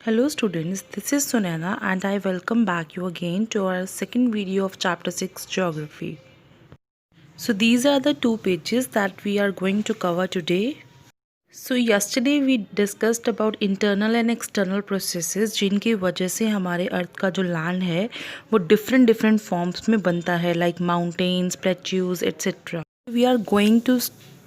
Hello students, this is Sunana and I welcome back you again to our second video of chapter 6 geography. So these are the two pages that we are going to cover today. So yesterday we discussed about internal and external processes जिनकी वजह से हमारे अर्थ का जो land है वो different forms में बनता है like mountains, plateaus, etc. We are going to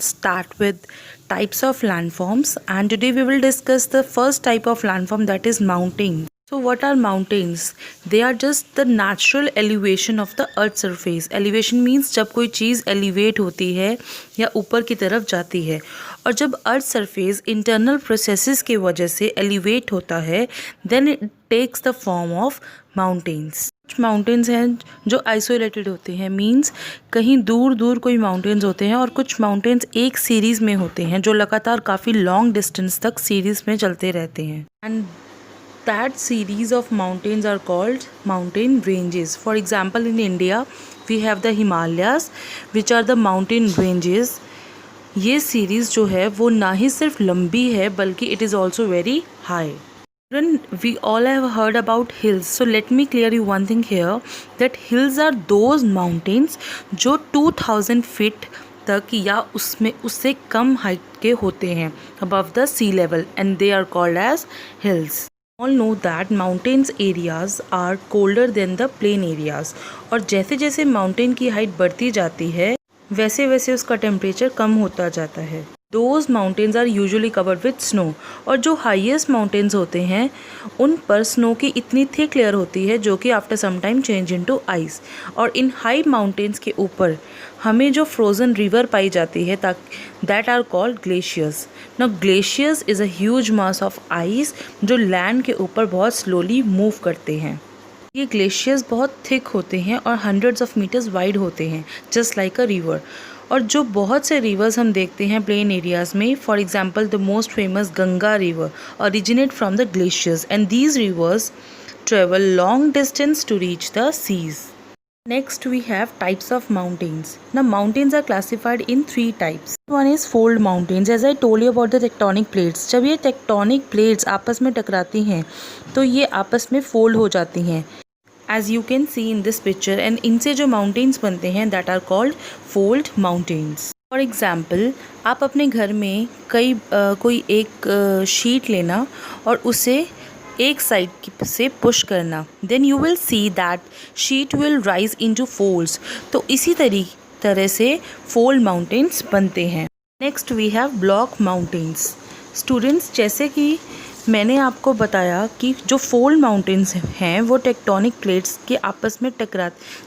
start with types of landforms and today we will discuss the first type of landform, that is mountain. So what are mountains? They are just the natural elevation of the earth surface. Elevation means जब कोई चीज़ elevate होती है या ऊपर की तरफ जाती है, और जब अर्थ सरफेस इंटरनल प्रोसेसेस की वजह से elevate होता है then it takes the form of mountains. कुछ माउंटेन्स हैं जो आइसोलेटेड होते हैं, मीन्स कहीं दूर दूर कोई माउंटेन्स होते हैं, और कुछ माउंटेन्स एक सीरीज़ में होते हैं जो लगातार काफ़ी लॉन्ग डिस्टेंस तक सीरीज़ में चलते रहते हैं. And that series of mountains are called mountain ranges. For example, in India we have the Himalayas which are the mountain ranges. ये सीरीज़ जो है वो ना ही सिर्फ लंबी है बल्कि it is also very high. We all have heard about hills, so let me clear you one thing here, that hills are those mountains जो 2000 feet तक या उसमें उससे कम हाइट के होते हैं above the sea level, and they are called as hills. All know that mountains areas are colder than the plain areas. और जैसे जैसे माउंटेन की हाइट बढ़ती जाती है वैसे वैसे उसका टेम्परेचर कम होता जाता है. Those mountains are usually covered with snow. और जो हाईएस्ट माउंटेन्स होते हैं उन पर स्नो की इतनी थिक लेयर होती है जो कि after some time change into ice. और इन हाई माउंटेन्स के ऊपर हमें जो फ्रोज़न रिवर पाई जाती है that are called glaciers. Now glaciers is a huge mass of ice जो लैंड के ऊपर बहुत स्लोली मूव करते हैं. ये ग्लेशियर्स बहुत थिक होते हैं और हंड्रेड्स ऑफ मीटर्स वाइड होते हैं, जस्ट लाइक अ रिवर. और जो बहुत से रिवर्स हम देखते हैं प्लेन एरियाज़ में, for example the most famous Ganga river originate from the glaciers, and these rivers travel long distance to reach the seas. Next we have types of mountains. Now mountains are classified in 3 types. One is fold mountains. As I told you about the tectonic plates, जब ये tectonic plates आपस में टकराती हैं तो ये आपस में fold हो जाती हैं, as you can see in this picture, and इनसे जो mountains बनते हैं that are called fold mountains. For example, आप अपने घर में कोई एक शीट लेना और उसे एक साइड से पुश करना, then you will see that sheet will rise into folds. तो इसी तरह से फोल्ड माउंटेन्स बनते हैं. Next we have block mountains. Students, जैसे कि मैंने आपको बताया कि जो फोल्ड माउंटेन्स हैं वो टेक्टोनिक प्लेट्स के आपस में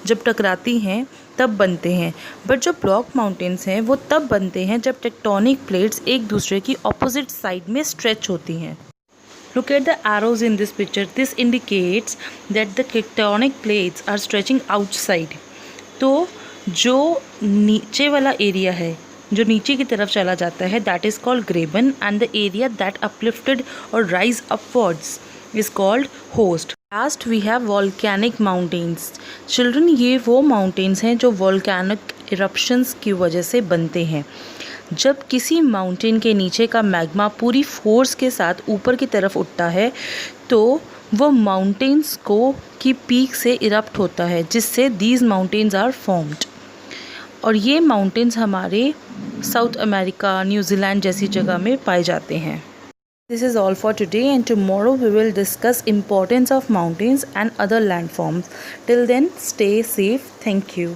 जब टकराती हैं तब बनते हैं, बट जो ब्लॉक माउंटेन्स हैं वो तब बनते हैं जब टेक्टोनिक प्लेट्स एक दूसरे की ऑपोजिट साइड में स्ट्रेच होती हैं. Look at the arrows in this picture. This indicates that the tectonic plates are stretching outside. तो जो नीचे वाला एरिया है जो नीचे की तरफ चला जाता है that is called graben, and the area that uplifted or rise upwards is called host. Last we have volcanic mountains. Children, ये वो mountains हैं जो volcanic eruptions की वजह से बनते हैं. जब किसी माउंटेन के नीचे का मैग्मा पूरी फोर्स के साथ ऊपर की तरफ उठता है तो वो माउंटेन्स की पीक से इरप्ट होता है, जिससे दीज माउंटेन्स आर फॉर्म्ड. और ये माउंटेन्स हमारे साउथ अमेरिका, न्यूजीलैंड जैसी जगह में पाए जाते हैं. This is all for today, and tomorrow we will discuss importance of mountains and other landforms. Till then, stay safe. Thank you.